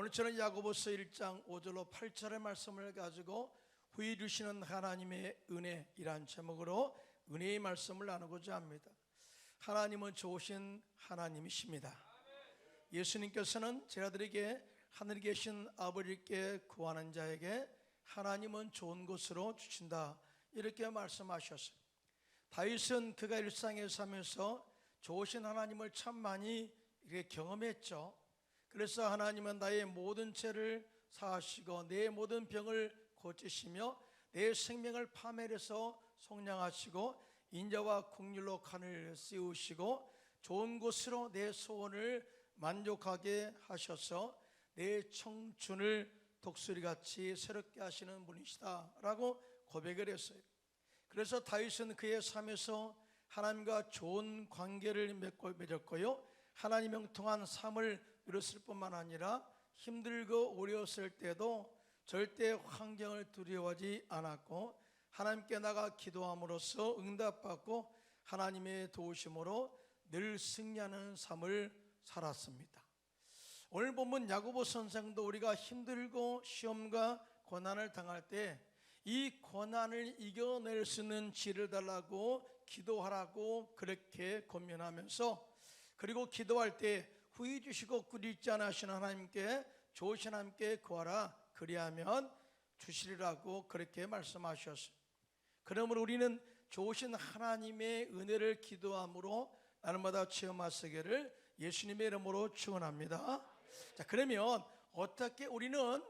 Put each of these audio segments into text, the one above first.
오늘 저는 야고보서 1장 5절로 8절의 말씀을 가지고 후히 주시는 하나님의 은혜이란 제목으로 은혜의 말씀을 나누고자 합니다. 하나님은 좋으신 하나님이십니다. 예수님께서는 제자들에게 하늘에 계신 아버지께 구하는 자에게 하나님은 좋은 것으로 주신다 이렇게 말씀하셨어요. 다윗은 그가 일상에 살면서 좋으신 하나님을 참 많이 경험했죠. 그래서 하나님은 나의 모든 죄를 사하시고 내 모든 병을 고치시며 내 생명을 파멸해서 속량하시고 인자와 긍휼로 칸을 씌우시고 좋은 곳으로 내 소원을 만족하게 하셔서 내 청춘을 독수리같이 새롭게 하시는 분이시다 라고 고백을 했어요. 그래서 다윗은 그의 삶에서 하나님과 좋은 관계를 맺었고요, 하나님 형통한 삶을 누렸을 뿐만 아니라 힘들고 어려웠을 때도 절대 환경을 두려워하지 않았고 하나님께 나가 기도함으로써 응답받고 하나님의 도우심으로 늘 승리하는 삶을 살았습니다. 오늘 본문 야고보 선생도 우리가 힘들고 시험과 고난을 당할 때 이 고난을 이겨낼 수 있는 지혜를 달라고 기도하라고 그렇게 권면하면서, 그리고 기도할 때 후히 주시고 꾸짖지 않으시는 하나님께 좋으신 하나님께 구하라 그리하면 주시리라고 그렇게 말씀하셨어요. 그러므로 우리는 좋으신 하나님의 은혜를 기도함으로 날마다 체험하시기를 예수님의 이름으로 축원합니다. 자, 그러면 어떻게 우리는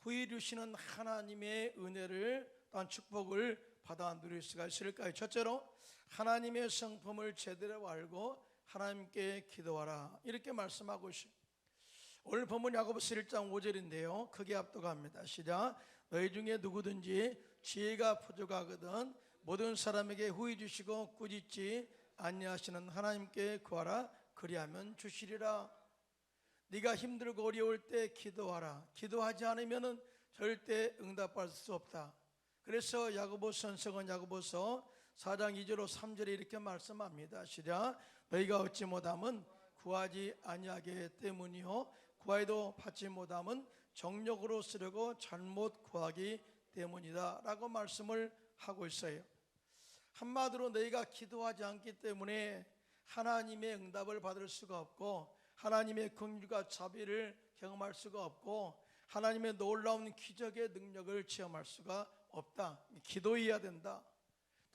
후히 주시는 하나님의 은혜를 또한 축복을 받아 누릴 수가 있을까요? 첫째로 하나님의 성품을 제대로 알고 하나님께 기도하라 이렇게 말씀하고 있어요. 오늘 본문 야고보서 1장 5절인데요 크게 압도합니다. 시작. 너희 중에 누구든지 지혜가 부족하거든 모든 사람에게 후히 주시고 꾸짖지 아니하시는 하나님께 구하라 그리하면 주시리라. 네가 힘들고 어려울 때 기도하라. 기도하지 않으면 절대 응답받을 수 없다. 그래서 야고보 선생은 야고보서 4장 2절로 3절에 이렇게 말씀합니다. 시작. 너희가 얻지 못함은 구하지 아니하기 때문이요 구하여도 받지 못함은 정욕으로 쓰려고 잘못 구하기 때문이다 라고 말씀을 하고 있어요. 한마디로 너희가 기도하지 않기 때문에 하나님의 응답을 받을 수가 없고 하나님의 긍휼과 자비를 경험할 수가 없고 하나님의 놀라운 기적의 능력을 체험할 수가 없다. 기도해야 된다.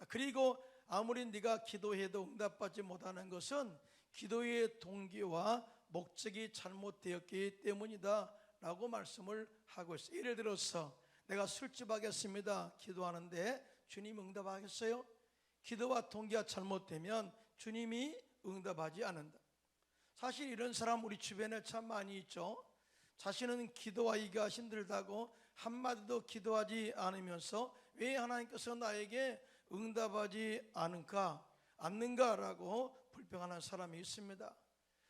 그리고 아무리 네가 기도해도 응답받지 못하는 것은 기도의 동기와 목적이 잘못되었기 때문이다 라고 말씀을 하고 있어요. 예를 들어서 내가 술집 하겠습니다 기도하는데 주님 응답하겠어요? 기도와 동기가 잘못되면 주님이 응답하지 않는다. 사실 이런 사람 우리 주변에 참 많이 있죠. 자신은 기도하기가 힘들다고 한마디도 기도하지 않으면서 왜 하나님께서 나에게 응답하지 않는가라고 불평하는 사람이 있습니다.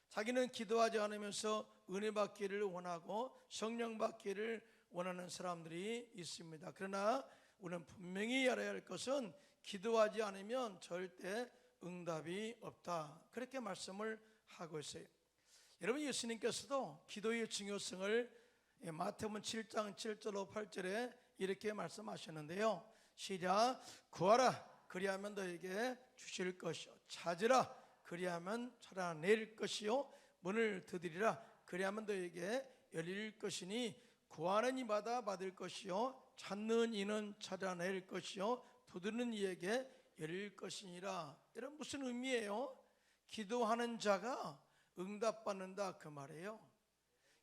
자기는 기도하지 않으면서 은혜 받기를 원하고 성령 받기를 원하는 사람들이 있습니다. 그러나 우리는 분명히 알아야 할 것은 기도하지 않으면 절대 응답이 없다 그렇게 말씀을 하고 있어요. 여러분, 예수님께서도 기도의 중요성을 마태복음 7장 7절로 8절에 이렇게 말씀하셨는데요. 시작. 구하라 그리하면 너에게 주실 것이요 찾으라 그리하면 찾아낼 것이요 문을 두드리라 그리하면 너에게 열릴 것이니 구하는 이마다 받을 것이요 찾는 이는 찾아낼 것이요 두드리는 이에게 열릴 것이니라. 이런 무슨 의미예요? 기도하는 자가 응답받는다 그 말이에요.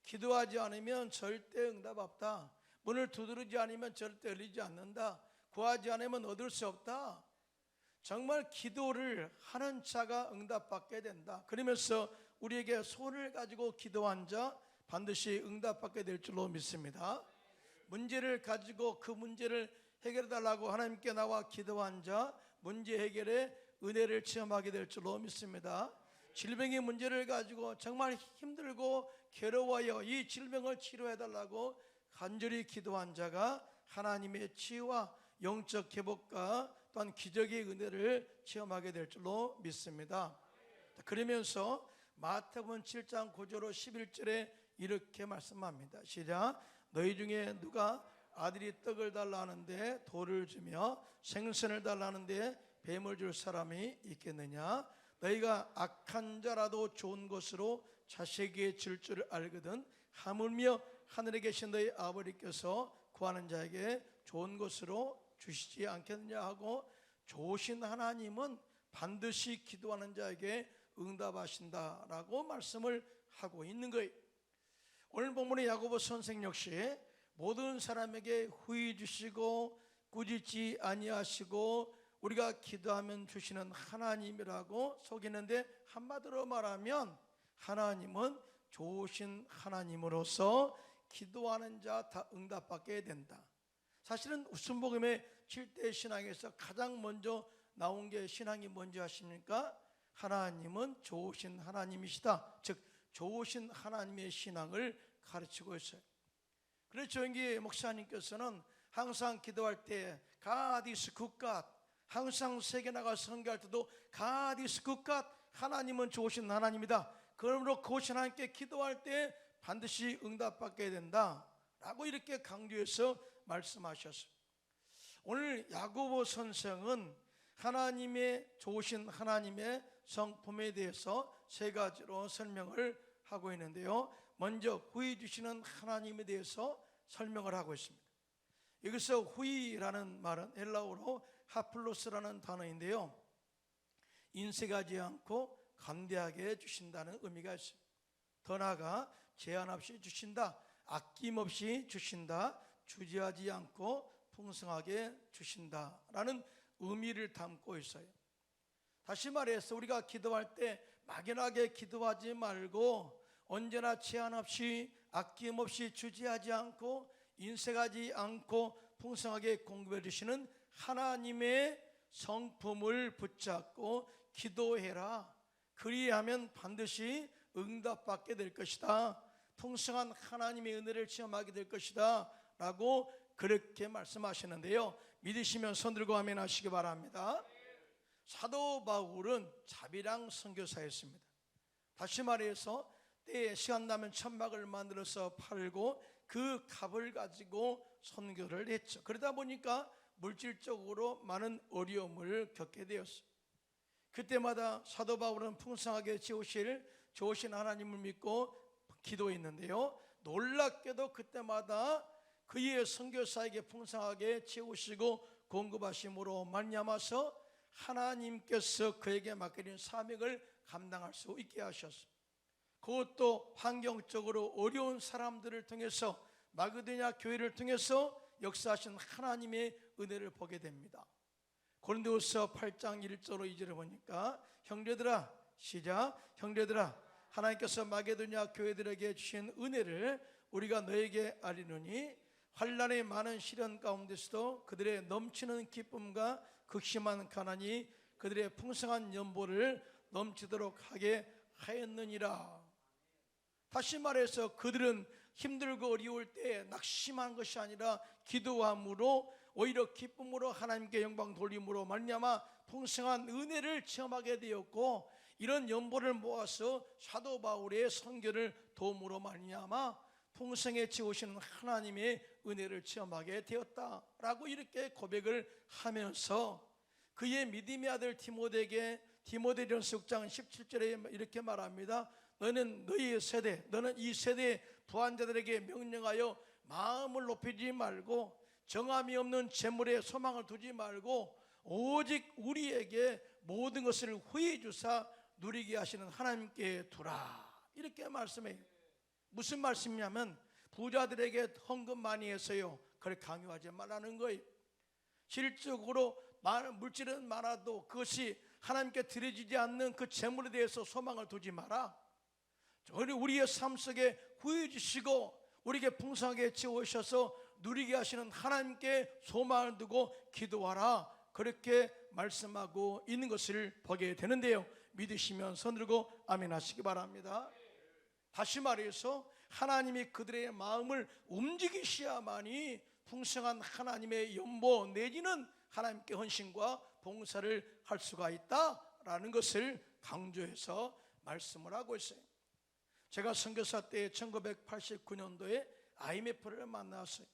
기도하지 않으면 절대 응답 없다. 문을 두드리지 않으면 절대 열리지 않는다. 구하지 않으면 얻을 수 없다. 정말 기도를 하는 자가 응답받게 된다. 그러면서 우리에게 손을 가지고 기도한 자 반드시 응답받게 될 줄로 믿습니다. 문제를 가지고 그 문제를 해결해 달라고 하나님께 나와 기도한 자 문제 해결에 은혜를 체험하게 될 줄로 믿습니다. 질병의 문제를 가지고 정말 힘들고 괴로워요 이 질병을 치료해 달라고 간절히 기도한 자가 하나님의 치유와 영적 회복과 또한 기적의 은혜를 체험하게 될 줄로 믿습니다. 그러면서 마태복음 7장 9절로 11절에 이렇게 말씀합니다. 시작. 너희 중에 누가 아들이 떡을 달라 하는데 돌을 주며 생선을 달라 하는데 뱀을 줄 사람이 있겠느냐? 너희가 악한 자라도 좋은 것으로 자식에게 줄 줄 알거든 하물며 하늘에 계신 너희 아버지께서 구하는 자에게 좋은 것으로 주시지 않겠느냐 하고, 좋으신 하나님은 반드시 기도하는 자에게 응답하신다라고 말씀을 하고 있는 거예요. 오늘 본문의 야고보 선생 역시 모든 사람에게 후히 주시고 꾸짖지 아니하시고 우리가 기도하면 주시는 하나님이라고 속이는데, 한마디로 말하면 하나님은 좋으신 하나님으로서 기도하는 자 다 응답받게 된다. 사실은 웃음복음의 7대 신앙에서 가장 먼저 나온 게 신앙이 뭔지 아십니까? 하나님은 좋으신 하나님이시다, 즉 좋으신 하나님의 신앙을 가르치고 있어요. 그래서 조영기 목사님께서는 항상 기도할 때 God is good God, 항상 세계 나가 선교할 때도 God is good God, 하나님은 좋으신 하나님이다. 그러므로 그것이 하나님께 기도할 때 반드시 응답받게 된다 라고 이렇게 강조해서 말씀하셨어요. 오늘 야고보 선생은 하나님의 좋으신 하나님의 성품에 대해서 세 가지로 설명을 하고 있는데요, 먼저 후히 주시는 하나님에 대해서 설명을 하고 있습니다. 여기서 후히라는 말은 헬라어로 하플로스라는 단어인데요, 인색하지 않고 감대하게 주신다는 의미가 있습니다. 더 나아가 제한 없이 주신다, 아낌없이 주신다, 주저하지 않고 풍성하게 주신다라는 의미를 담고 있어요. 다시 말해서 우리가 기도할 때 막연하게 기도하지 말고 언제나 제한 없이 아낌없이 주지하지 않고 인색하지 않고 풍성하게 공급해 주시는 하나님의 성품을 붙잡고 기도해라. 그리하면 반드시 응답받게 될 것이다, 풍성한 하나님의 은혜를 체험하게 될 것이다 라고 그렇게 말씀하시는데요, 믿으시면 손 들고 아멘 하시기 바랍니다. 사도 바울은 자비랑 선교사였습니다. 다시 말해서 때에 시간 나면 천막을 만들어서 팔고 그 값을 가지고 선교를 했죠. 그러다 보니까 물질적으로 많은 어려움을 겪게 되었어요. 그때마다 사도 바울은 풍성하게 채우실 좋으신 하나님을 믿고 기도했는데요, 놀랍게도 그때마다 그의 선교사에게 풍성하게 채우시고 공급하심으로 말미암아서 하나님께서 그에게 맡겨진 사명을 감당할 수 있게 하셨습니다. 그것도 환경적으로 어려운 사람들을 통해서 마게도냐 교회를 통해서 역사하신 하나님의 은혜를 보게 됩니다. 고린도후서 8장 1절로 2절을 보니까, 형제들아, 시작, 형제들아, 하나님께서 마게도냐 교회들에게 주신 은혜를 우리가 너에게 알리노니 환난의 많은 시련 가운데서도 그들의 넘치는 기쁨과 극심한 가난이 그들의 풍성한 연보를 넘치도록 하게 하였느니라. 다시 말해서 그들은 힘들고 어려울 때 낙심한 것이 아니라 기도함으로 오히려 기쁨으로 하나님께 영광 돌림으로 말미암아 풍성한 은혜를 체험하게 되었고, 이런 연보를 모아서 사도 바울의 선교를 도움으로 말미암아 풍성해 오시는 하나님의 은혜를 체험하게 되었다라고 이렇게 고백을 하면서 그의 믿음의 아들 디모데에게 디모데전서 6장 17절에 이렇게 말합니다. 너는 너희의 세대, 너는 이 세대의 부한자들에게 명령하여 마음을 높이지 말고 정함이 없는 재물에 소망을 두지 말고 오직 우리에게 모든 것을 후히 주사 누리게 하시는 하나님께 두라, 이렇게 말씀해요. 무슨 말씀이냐면 부자들에게 헌금 많이 해서요, 그걸 강요하지 말라는 거예요. 실질적으로 물질은 많아도 그것이 하나님께 드려지지 않는 그 재물에 대해서 소망을 두지 마라. 우리의 삶 속에 후히 주시고 우리에게 풍성하게 채우셔서 누리게 하시는 하나님께 소망을 두고 기도하라, 그렇게 말씀하고 있는 것을 보게 되는데요, 믿으시면 손 들고 아멘 하시기 바랍니다. 다시 말해서 하나님이 그들의 마음을 움직이셔야만이 풍성한 하나님의 연보 내지는 하나님께 헌신과 봉사를 할 수가 있다라는 것을 강조해서 말씀을 하고 있어요. 제가 선교사 때 1989년도에 IMF를 만났어요.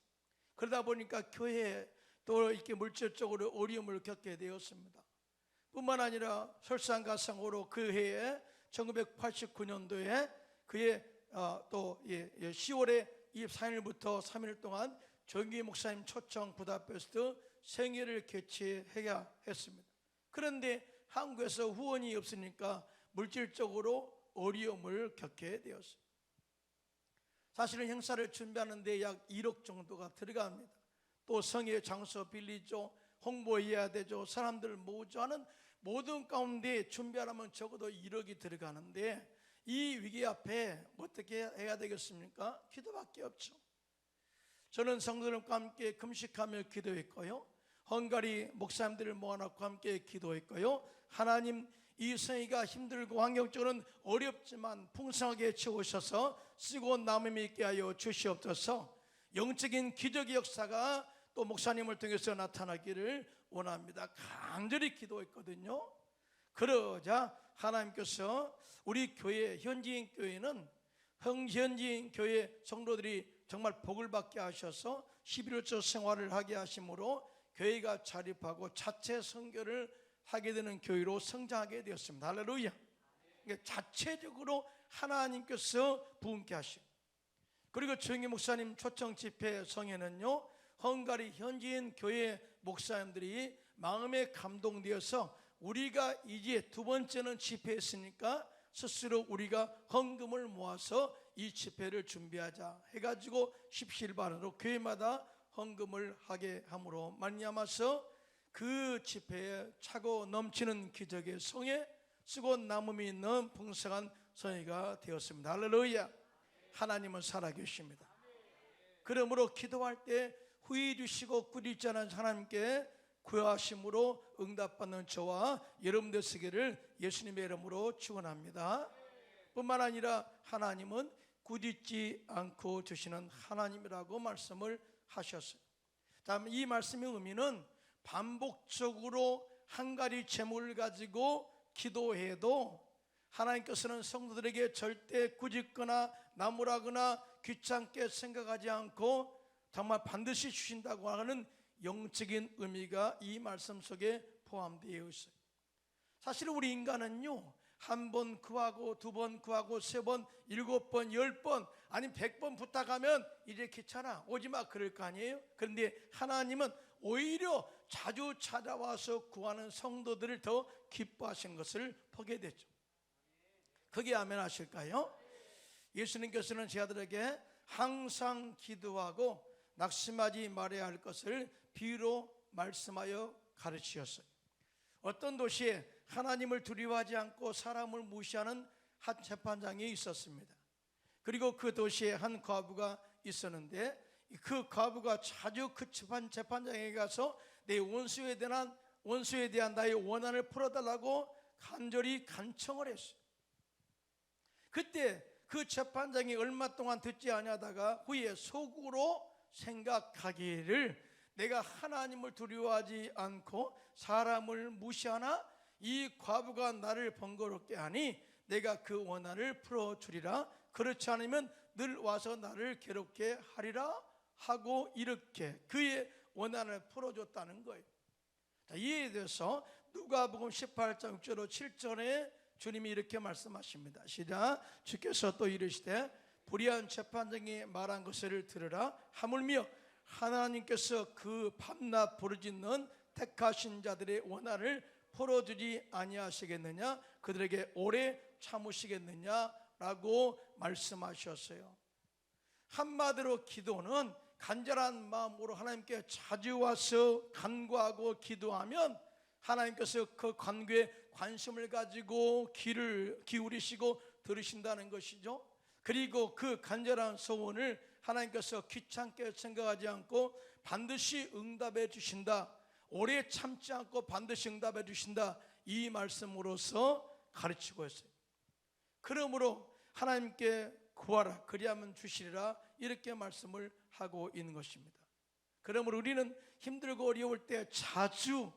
그러다 보니까 교회에 또 이렇게 물질적으로 어려움을 겪게 되었습니다. 뿐만 아니라 설상가상으로 그 해에 1989년도에 그해 또 10월에 24일부터 3일 동안 정기 목사님 초청 부다페스트 생일을 개최해야 했습니다. 그런데 한국에서 후원이 없으니까 물질적으로 어려움을 겪게 되었어요. 사실은 행사를 준비하는데 약 1억 정도가 들어갑니다. 또 성의 장소 빌리죠, 홍보해야 되죠, 사람들 모으죠 하는 모든 가운데 준비하려면 적어도 1억이 들어가는데 이 위기 앞에 어떻게 해야 되겠습니까? 기도밖에 없죠. 저는 성도들과 함께 금식하며 기도했고요, 헝가리 목사님들을 모아놓고 함께 기도했고요, 하나님 이 성의가 힘들고 환경적으로는 어렵지만 풍성하게 채우셔서 쓰고 남음이 있게 하여 주시옵소서. 영적인 기적의 역사가 또 목사님을 통해서 나타나기를 원합니다. 간절히 기도했거든요. 그러자 하나님께서 우리 교회, 현지인 교회는 현지인 교회 성도들이 정말 복을 받게 하셔서 11월절 생활을 하게 하심으로 교회가 자립하고 자체 선교를 하게 되는 교회로 성장하게 되었습니다. 할렐루야. 그러니까 자체적으로 하나님께서 부흥케 하시고, 그리고 정기 목사님 초청 집회 성에는요, 헝가리 현지인 교회 목사님들이 마음에 감동되어서 우리가 이제 두 번째는 집회했으니까 스스로 우리가 헌금을 모아서 이 집회를 준비하자 해가지고 십시일반으로 교회마다 헌금을 하게 함으로 말미암아서 그 집회에 차고 넘치는 기적의 성에 쓰고 남음이 있는 풍성한 성회가 되었습니다. 할렐루야. 하나님은 살아계십니다. 그러므로 기도할 때 후회 주시고 꾸짖지 않은 하나님께 구하심으로 응답받는 저와 여러분들 되시기를 예수님의 이름으로 축원합니다. 뿐만 아니라 하나님은 꾸짖지 않고 주시는 하나님이라고 말씀을 하셨어요. 다음 이 말씀의 의미는 반복적으로 한 가지 제목을 가지고 기도해도 하나님께서는 성도들에게 절대 꾸짖거나 나무라거나 귀찮게 생각하지 않고 정말 반드시 주신다고 하는 영적인 의미가 이 말씀 속에 포함되어 있어요. 사실 우리 인간은요, 한 번 구하고 두 번 구하고 세 번, 7번, 10번 아니면 100번 부탁하면 이제 귀찮아 오지마 그럴 거 아니에요. 그런데 하나님은 오히려 자주 찾아와서 구하는 성도들을 더 기뻐하신 것을 보게 되죠. 그게 아멘 하실까요? 예수님께서는 제자들에게 항상 기도하고 낙심하지 말아야 할 것을 비유로 말씀하여 가르치셨어요. 어떤 도시에 하나님을 두려워하지 않고 사람을 무시하는 한 재판장이 있었습니다. 그리고 그 도시에 한 과부가 있었는데 그 과부가 자주 그 재판장에 가서 내 원수에 대한 나의 원한을 풀어달라고 간절히 간청을 했어요. 그때 그 재판장이 얼마 동안 듣지 아니하다가 후에 속으로 생각하기를 내가 하나님을 두려워하지 않고 사람을 무시하나 이 과부가 나를 번거롭게 하니 내가 그 원한을 풀어주리라. 그렇지 않으면 늘 와서 나를 괴롭게 하리라 하고 이렇게 그의 원한을 풀어줬다는 거예요. 자, 이에 대해서 누가복음 18장 6절로 7절에 주님이 이렇게 말씀하십니다. 시작. 주께서 또 이르시되 불의한 재판장이 말한 것을 들으라. 하물며 하나님께서 그 밤낮 부르짖는 택하신 자들의 원한을 풀어주지 아니하시겠느냐, 그들에게 오래 참으시겠느냐라고 말씀하셨어요. 한마디로 기도는 간절한 마음으로 하나님께 자주 와서 간구하고 기도하면 하나님께서 그 간구에 관심을 가지고 귀를 기울이시고 들으신다는 것이죠. 그리고 그 간절한 소원을 하나님께서 귀찮게 생각하지 않고 반드시 응답해 주신다, 오래 참지 않고 반드시 응답해 주신다, 이 말씀으로서 가르치고 있어요. 그러므로 하나님께 구하라 그리하면 주시리라, 이렇게 말씀을 하고 있는 것입니다. 그러므로 우리는 힘들고 어려울 때 자주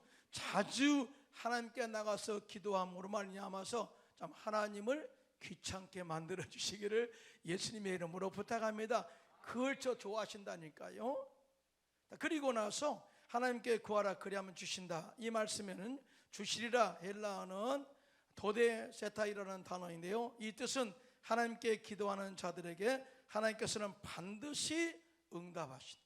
하나님께 나가서 기도함으로 말미암아서 참 하나님을 귀찮게 만들어 주시기를 예수님의 이름으로 부탁합니다. 그걸 저 좋아하신다니까요. 그리고 나서 하나님께 구하라 그리하면 주신다. 이 말씀에는 주시리라 헬라어는 도데세타이라는 단어인데요, 이 뜻은 하나님께 기도하는 자들에게 하나님께서는 반드시 응답하신다.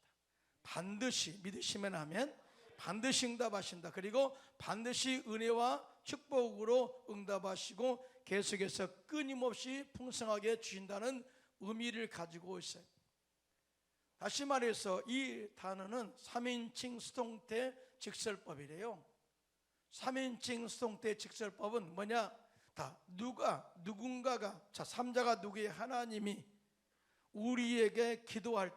반드시 믿으시면 하면 반드시 응답하신다. 그리고 반드시 은혜와 축복으로 응답하시고 계속해서 끊임없이 풍성하게 주신다는 의미를 가지고 있어요. 다시 말해서 이 단어는 3인칭 수동태 직설법이래요. 3인칭 수동태 직설법은 뭐냐? 누군가가, 자, 3자가 누구의 하나님이 우리에게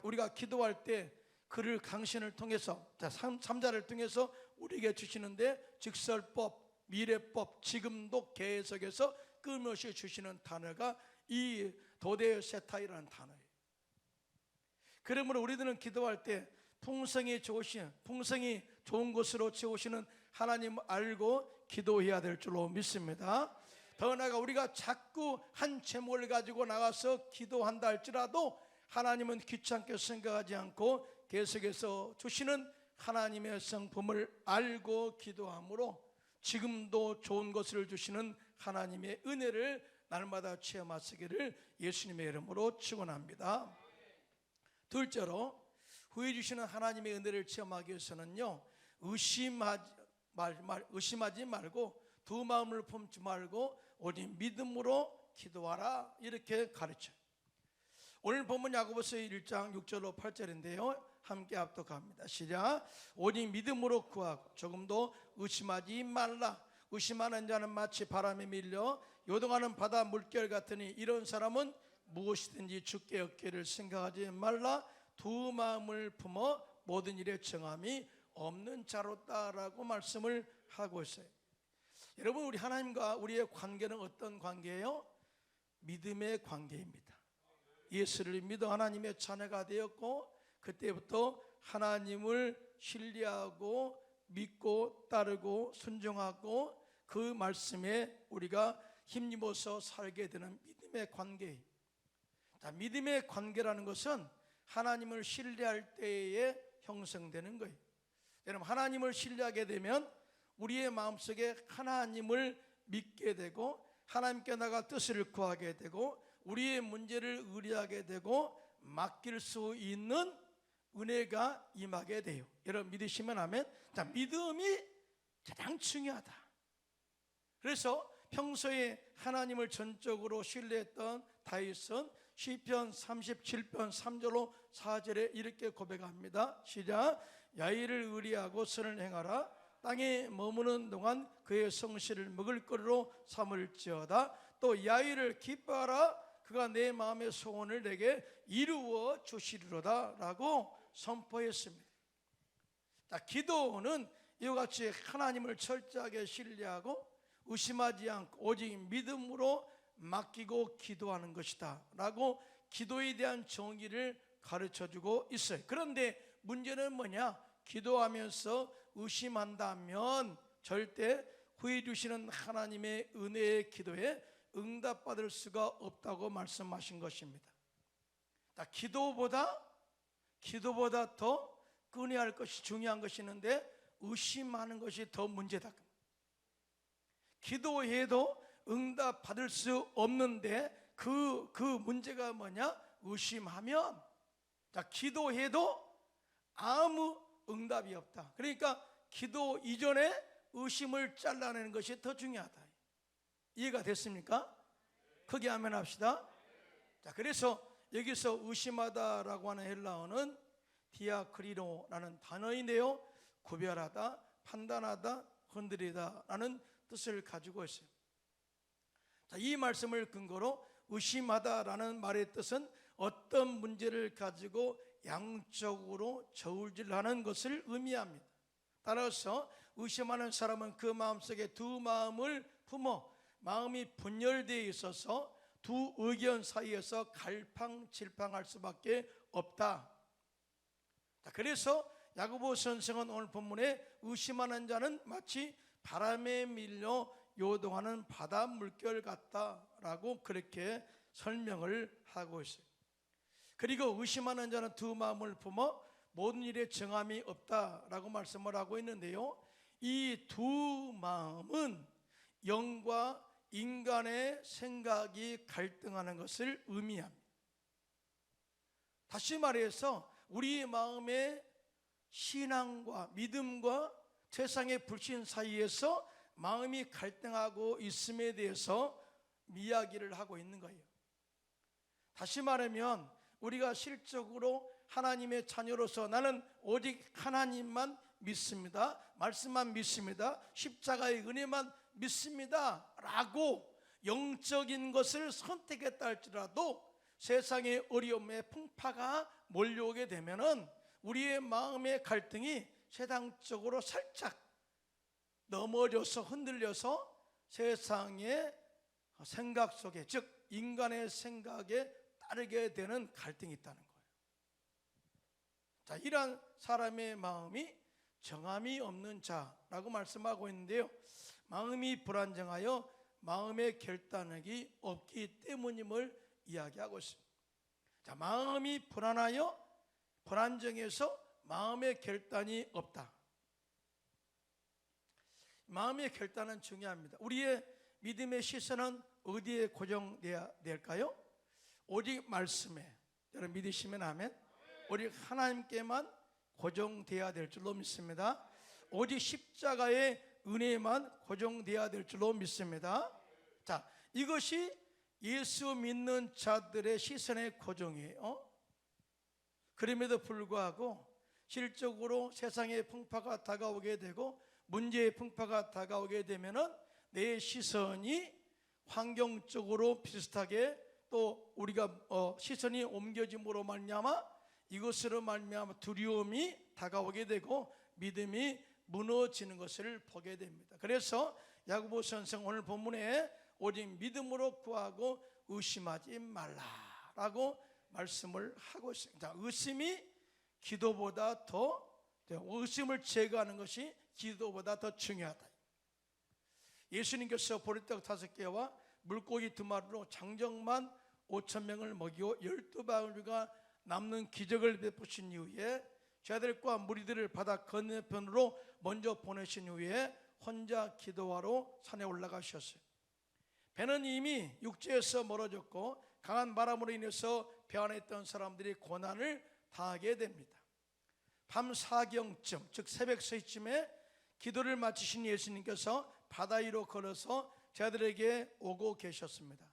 우리가 기도할 때 그를 당신을 통해서, 자, 3자를 통해서 우리에게 주시는데 직설법, 미래법, 지금도 계속해서 끊임없이 주시는 단어가 이 도데세타이라는 단어예요. 그러므로 우리들은 기도할 때 풍성이 좋은 것으로 채우시는 하나님 알고 기도해야 될 줄로 믿습니다. 더 나아가 우리가 자꾸 한 제목을 가지고 나가서 기도한다 할지라도 하나님은 귀찮게 생각하지 않고 계속해서 주시는 하나님의 성품을 알고 기도함으로 지금도 좋은 것을 주시는 하나님의 은혜를 날마다 체험하시기를 예수님의 이름으로 축원합니다. 둘째로 후회 주시는 하나님의 은혜를 체험하기 위해서는요, 의심하지 말고 두 마음을 품지 말고 오직 믿음으로 기도하라, 이렇게 가르쳐요. 오늘 본문 야고보서 1장 6절로 8절인데요 함께 합독합니다. 시작. 오직 믿음으로 구하고 조금도 의심하지 말라. 의심하는 자는 마치 바람에 밀려 요동하는 바다 물결 같으니 이런 사람은 무엇이든지 주께 얻기를 생각하지 말라. 두 마음을 품어 모든 일에 정함이 없는 자로다라고 말씀을 하고 있어요. 여러분, 우리 하나님과 우리의 관계는 어떤 관계예요? 믿음의 관계입니다. 예수를 믿어 하나님의 자녀가 되었고 그때부터 하나님을 신뢰하고 믿고 따르고 순종하고 그 말씀에 우리가 힘입어서 살게 되는 믿음의 관계. 믿음의 관계라는 것은 하나님을 신뢰할 때에 형성되는 거예요. 여러분, 하나님을 신뢰하게 되면 우리의 마음속에 하나님을 믿게 되고 하나님께 나가 뜻을 구하게 되고 우리의 문제를 의뢰하게 되고 맡길 수 있는 은혜가 임하게 돼요. 여러분 믿으시면 아멘. 자, 믿음이 가장 중요하다. 그래서 평소에 하나님을 전적으로 신뢰했던 다윗은 시편 37편 3절로 4절에 이렇게 고백합니다. 시작. 야훼를 의리하고 선을 행하라. 땅에 머무는 동안 그의 성실을 먹을거리로 삼을지어다. 또 야훼를 기뻐하라. 그가 내 마음의 소원을 내게 이루어 주시리로다 라고 선포했습니다. 자, 기도는 이와 같이 하나님을 철저하게 신뢰하고 의심하지 않고 오직 믿음으로 맡기고 기도하는 것이다 라고 기도에 대한 정의를 가르쳐주고 있어요. 그런데 문제는 뭐냐? 기도하면서 의심한다면 절대 후회 주시는 하나님의 은혜의 기도에 응답받을 수가 없다고 말씀하신 것입니다. 기도보다 더 끊어야 것이 중요한 것이 있는데 의심하는 것이 더 문제다. 기도해도 응답받을 수 없는데 그 문제가 뭐냐? 의심하면 기도해도 아무 응답이 없다. 그러니까 기도 이전에 의심을 잘라내는 것이 더 중요하다. 이해가 됐습니까? 크게 아멘 합시다. 자, 그래서 여기서 의심하다라고 하는 헬라어는 디아크리노라는 단어인데요, 구별하다, 판단하다, 건드리다 라는 뜻을 가지고 있어요. 자, 이 말씀을 근거로 의심하다라는 말의 뜻은 어떤 문제를 가지고 양적으로 저울질하는 것을 의미합니다. 따라서 의심하는 사람은 그 마음속에 두 마음을 품어 마음이 분열되어 있어서 두 의견 사이에서 갈팡질팡할 수밖에 없다. 그래서 야고보 선생은 오늘 본문에 의심하는 자는 마치 바람에 밀려 요동하는 바다 물결 같다라고 그렇게 설명을 하고 있어요. 그리고 의심하는 자는 두 마음을 품어 모든 일에 정함이 없다라고 말씀을 하고 있는데요, 이 두 마음은 영과 인간의 생각이 갈등하는 것을 의미합니다. 다시 말해서 우리의 마음의 신앙과 믿음과 세상의 불신 사이에서 마음이 갈등하고 있음에 대해서 이야기를 하고 있는 거예요. 다시 말하면 우리가 실적으로 하나님의 자녀로서 나는 오직 하나님만 믿습니다, 말씀만 믿습니다, 십자가의 은혜만 믿습니다 라고 영적인 것을 선택했다 할지라도 세상의 어려움의 풍파가 몰려오게 되면은 우리의 마음의 갈등이 세상적으로 살짝 넘어져서 흔들려서 세상의 생각 속에, 즉 인간의 생각에 따르게 되는 갈등이 있다는 거예요. 자, 이러한 사람의 마음이 정함이 없는 자라고 말씀하고 있는데요, 마음이 불안정하여 마음의 결단력이 없기 때문임을 이야기하고 있습니다. 자, 마음이 불안하여 불안정해서 마음의 결단이 없다. 마음의 결단은 중요합니다. 우리의 믿음의 시선은 어디에 고정되어야 될까요? 오직 말씀에, 여러분 믿으시면 아멘. 오직 하나님께만 고정되어야 될 줄로 믿습니다. 오직 십자가의 은혜만 고정되어야 될 줄로 믿습니다. 자, 이것이 예수 믿는 자들의 시선의 고정이에요. 그럼에도 불구하고 실적으로 세상의 풍파가 다가오게 되고 문제의 풍파가 다가오게 되면은 내 시선이 환경적으로 비슷하게 또 우리가 시선이 옮겨짐으로 말미암아 이것으로 말미암아 두려움이 다가오게 되고 믿음이 무너지는 것을 보게 됩니다. 그래서 야고보 선생 오늘 본문에 오직 믿음으로 구하고 의심하지 말라라고 말씀을 하고 있습니다. 의심이 기도보다 더, 의심을 제거하는 것이 기도보다 더 중요하다. 예수님께서 보리떡 5개와 물고기 2마리로 장정만 5,000명을 먹이고 12바구니가 남는 기적을 베푸신 이후에 제자들과 무리들을 바다 건너편으로 먼저 보내신 후에 혼자 기도하러 산에 올라가셨어요. 배는 이미 육지에서 멀어졌고 강한 바람으로 인해서 배 안에 있던 사람들이 고난을 당하게 됩니다. 밤 4경쯤, 즉 새벽 3시쯤에 기도를 마치신 예수님께서 바다 위로 걸어서 제자들에게 오고 계셨습니다.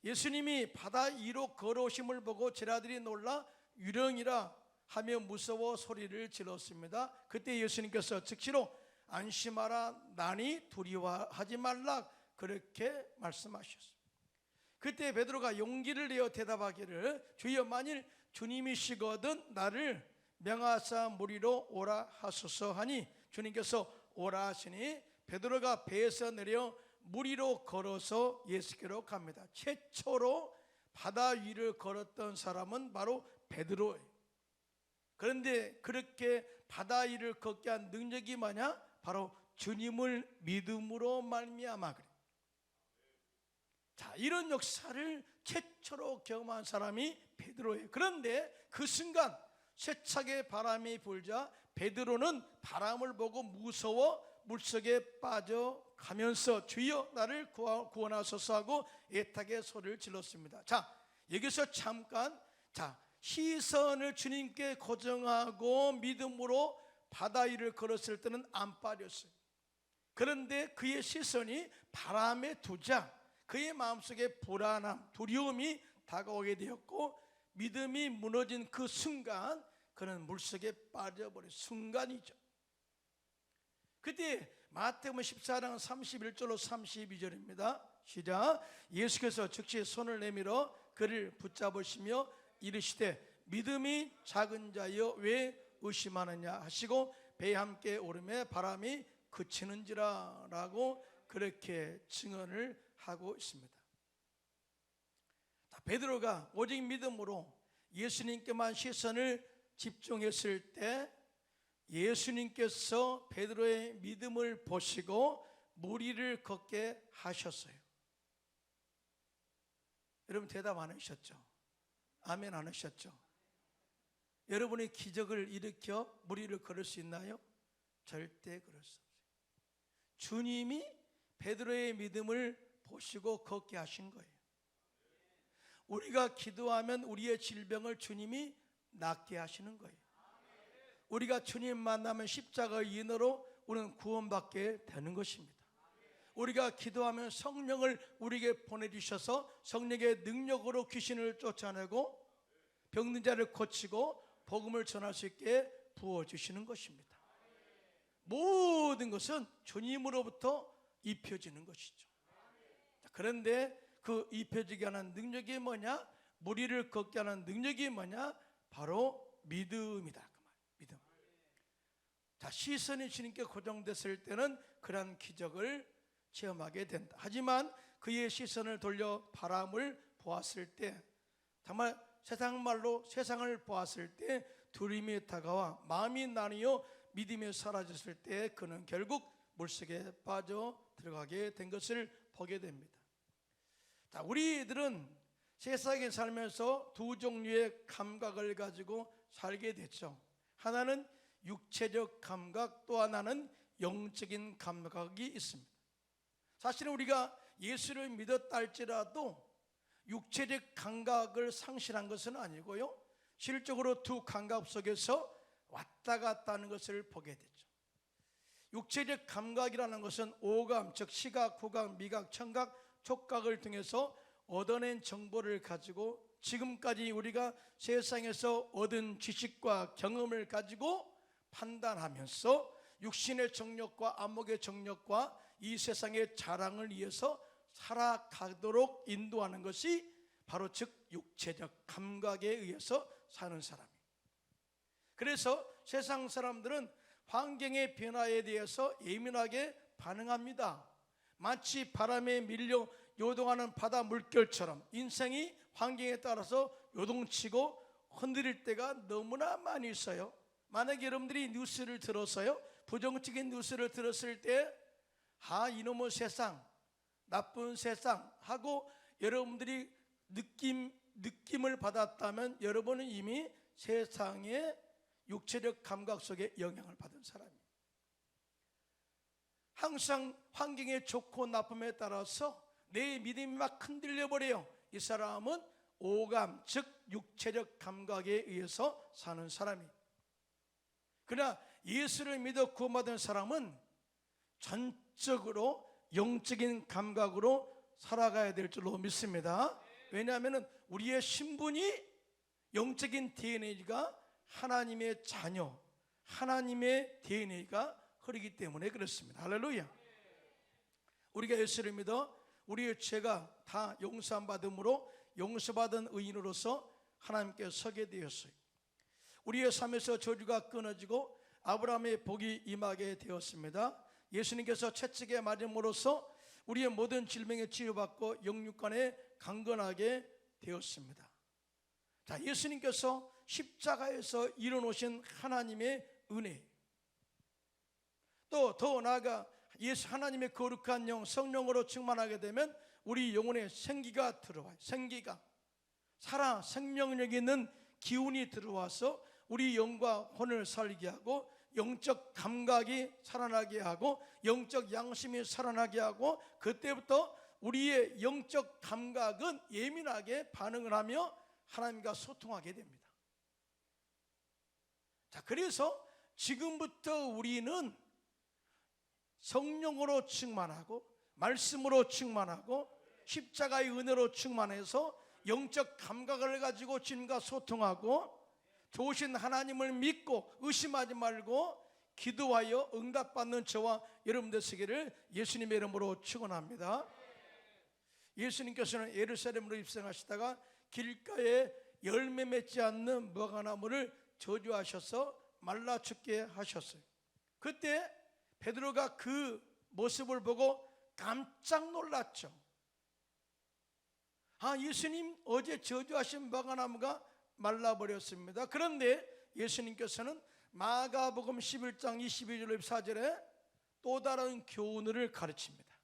예수님이 바다 위로 걸어오심을 보고 제자들이 놀라 유령이라 하며 무서워 소리를 질렀습니다. 그때 예수님께서 즉시로 안심하라, 나니 두려워하지 말라 그렇게 말씀하셨습니다. 그때 베드로가 용기를 내어 대답하기를 주여 만일 주님이시거든 나를 명하사 무리로 오라 하소서 하니 주님께서 오라 하시니 베드로가 배에서 내려 무리로 걸어서 예수께로 갑니다. 최초로 바다 위를 걸었던 사람은 바로 베드로예요. 그런데 그렇게 바다 위를 걷게 한 능력이 뭐냐? 바로 주님을 믿음으로 말미암아 그래. 자, 이런 역사를 최초로 경험한 사람이 베드로예요. 그런데 그 순간 세차게 바람이 불자 베드로는 바람을 보고 무서워 물속에 빠져가면서 주여 나를 구원하소서 하고 애타게 소리를 질렀습니다. 자, 여기서 잠깐 시선을 주님께 고정하고 믿음으로 바다 위를 걸었을 때는 안 빠졌어요. 그런데 그의 시선이 바람에 두자 그의 마음속에 불안함, 두려움이 다가오게 되었고 믿음이 무너진 그 순간 그는 물속에 빠져버린 순간이죠. 그때 마태복음 14장 31절로 32절입니다. 시작. 예수께서 즉시 손을 내밀어 그를 붙잡으시며 이르시되 믿음이 작은 자여 왜 의심하느냐 하시고 배에 함께 오르매 바람이 그치는지라 라고 그렇게 증언을 하고 있습니다. 베드로가 오직 믿음으로 예수님께만 시선을 집중했을 때 예수님께서 베드로의 믿음을 보시고 무리를 걷게 하셨어요. 여러분 대답 안 하셨죠? 아멘 안 하셨죠? 여러분이 기적을 일으켜 무리를 걸을 수 있나요? 절대 그럴 수 없어요. 주님이 베드로의 믿음을 보시고 걷게 하신 거예요. 우리가 기도하면 우리의 질병을 주님이 낫게 하시는 거예요. 우리가 주님 만나면 십자가의 인으로 우리는 구원받게 되는 것입니다. 우리가 기도하면 성령을 우리에게 보내주셔서 성령의 능력으로 귀신을 쫓아내고 병든 자를 고치고 복음을 전할 수 있게 부어주시는 것입니다. 모든 것은 주님으로부터 입혀지는 것이죠. 그런데 그 입혀지게 하는 능력이 뭐냐? 무리를 걷게 하는 능력이 뭐냐? 바로 믿음이다. 그 말, 믿음. 자, 시선이 주님께 고정됐을 때는 그러한 기적을 체험하게 된다. 하지만 그의 시선을 돌려 바람을 보았을 때, 정말 세상 말로 세상을 보았을 때 두려움이 다가와 마음이 나뉘어 믿음이 사라졌을 때 그는 결국 물속에 빠져 들어가게 된 것을 보게 됩니다. 자, 우리들은 세상에 살면서 두 종류의 감각을 가지고 살게 됐죠. 하나는 육체적 감각, 또 하나는 영적인 감각이 있습니다. 사실은 우리가 예수를 믿었다 할지라도 육체적 감각을 상실한 것은 아니고요, 실적으로 두 감각 속에서 왔다 갔다 하는 것을 보게 되죠. 육체적 감각이라는 것은 오감, 즉 시각, 후각, 미각, 청각, 촉각을 통해서 얻어낸 정보를 가지고 지금까지 우리가 세상에서 얻은 지식과 경험을 가지고 판단하면서 육신의 정욕과 안목의 정욕과 이 세상의 자랑을 위해서 살아가도록 인도하는 것이 바로 즉 육체적 감각에 의해서 사는 사람이에요. 그래서 세상 사람들은 환경의 변화에 대해서 예민하게 반응합니다. 마치 바람에 밀려 요동하는 바다 물결처럼 인생이 환경에 따라서 요동치고 흔들릴 때가 너무나 많이 있어요. 만약에 여러분들이 뉴스를 들었어요, 부정적인 뉴스를 들었을 때 이놈의 세상, 나쁜 세상 하고 여러분들이 느낌을 받았다면 여러분은 이미 세상의 육체적 감각 속에 영향을 받은 사람이에요. 항상 환경의 좋고 나쁨에 따라서 내 믿음이 막 흔들려 버려요. 이 사람은 오감, 즉 육체적 감각에 의해서 사는 사람이에요. 그러나 예수를 믿어 구원받은 사람은 전적으로 영적인 감각으로 살아가야 될 줄로 믿습니다. 왜냐하면 우리의 신분이 영적인 DNA가 하나님의 자녀, 하나님의 DNA가 흐르기 때문에 그렇습니다. 할렐루야. 우리가 예수를 믿어 우리의 죄가 다 용서받음으로 용서받은 의인으로서 하나님께 서게 되었어요. 우리의 삶에서 저주가 끊어지고 아브라함의 복이 임하게 되었습니다. 예수님께서 채찍에 맞음으로써 우리의 모든 질병에 치유받고 영육간에 강건하게 되었습니다. 자, 예수님께서 십자가에서 이뤄놓으신 하나님의 은혜, 또 더 나아가 예수 하나님의 거룩한 영 성령으로 충만하게 되면 우리 영혼에 생기가 들어와요. 생기가 살아 생명력 있는 기운이 들어와서 우리 영과 혼을 살게 하고 영적 감각이 살아나게 하고 영적 양심이 살아나게 하고 그때부터 우리의 영적 감각은 예민하게 반응을 하며 하나님과 소통하게 됩니다. 자, 그래서 지금부터 우리는 성령으로 충만하고 말씀으로 충만하고 십자가의 은혜로 충만해서 영적 감각을 가지고 주님과 소통하고 좋으신 하나님을 믿고 의심하지 말고 기도하여 응답받는 저와 여러분들 되시기를 예수님의 이름으로 축원합니다. 예수님께서는 예루살렘으로 입성하시다가 길가에 열매 맺지 않는 무화과나무를 저주하셔서 말라 죽게 하셨어요. 그때 베드로가 그 모습을 보고 깜짝 놀랐죠. 예수님 어제 저주하신 무화과나무가 말라버렸습니다. 그런데 예수님께서는 마가복음 11장 22절 4절에 또 다른 교훈을 가르칩니다.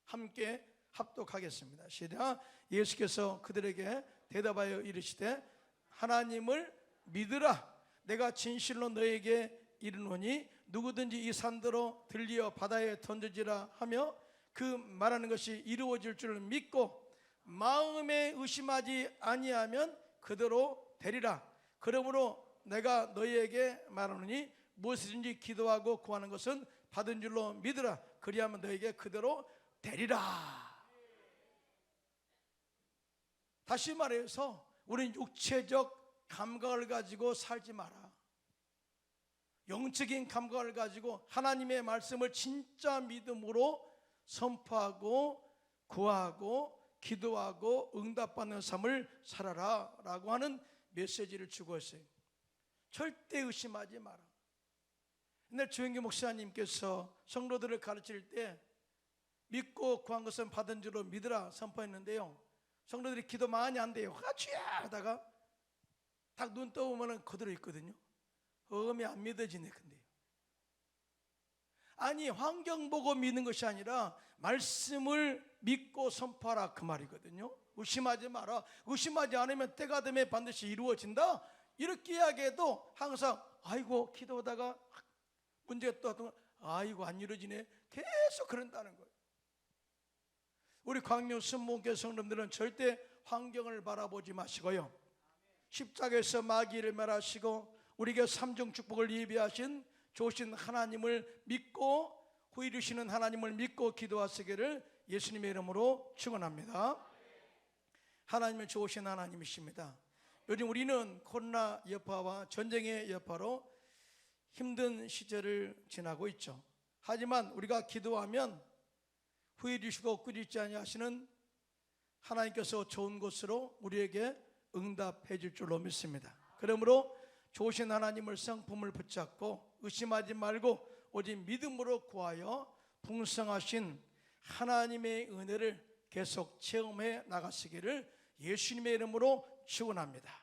함께 합독하겠습니다. 시작. 예수께서 그들에게 대답하여 이르시되 하나님을 믿으라. 내가 진실로 너에게 이르노니 누구든지 이 산더러 들리어 바다에 던져지라 하며 그 말하는 것이 이루어질 줄 믿고 마음에 의심하지 아니하면 그대로 되리라. 그러므로 내가 너희에게 말하노니 무엇이든지 기도하고 구하는 것은 받은 줄로 믿으라. 그리하면 너에게 그대로 되리라. 다시 말해서 우리는 육체적 감각을 가지고 살지 마라. 영적인 감각을 가지고 하나님의 말씀을 진짜 믿음으로 선포하고 구하고 기도하고 응답받는 삶을 살아라 라고 하는 메시지를 주고 있어요. 절대 의심하지 마라. 근데 조영기 목사님께서 성도들을 가르칠 때 믿고 구한 것은 받은 줄로 믿으라 선포했는데요, 성도들이 기도 많이 한대요. 주야 하다가 딱 눈 떠보면 그대로 있거든요. 어음이 안 믿어지네. 근데요, 아니 환경 보고 믿는 것이 아니라 말씀을 믿고 선포하라 그 말이거든요. 의심하지 마라. 의심하지 않으면 때가 되면 반드시 이루어진다. 이렇게 이야기해도 항상 아이고 기도하다가 문제가 또 아이고 안 이루어지네, 계속 그런다는 거예요. 우리 광명 순복음교회 성도들은 절대 환경을 바라보지 마시고요, 십자가에서 마귀를 멸하시고 우리에게 삼중 축복을 예비하신 좋으신 하나님을 믿고 후이르시는 하나님을 믿고 기도하시기를 예수님의 이름으로 축원합니다. 하나님은 좋으신 하나님이십니다. 요즘 우리는 코로나 여파와 전쟁의 여파로 힘든 시절을 지나고 있죠. 하지만 우리가 기도하면 후이르시고 끓이지 아니하시는 하나님께서 좋은 것으로 우리에게 응답해 줄 줄로 믿습니다. 그러므로 좋으신 하나님을 성품을 붙잡고 의심하지 말고 오직 믿음으로 구하여 풍성하신 하나님의 은혜를 계속 체험해 나가시기를 예수님의 이름으로 축원합니다.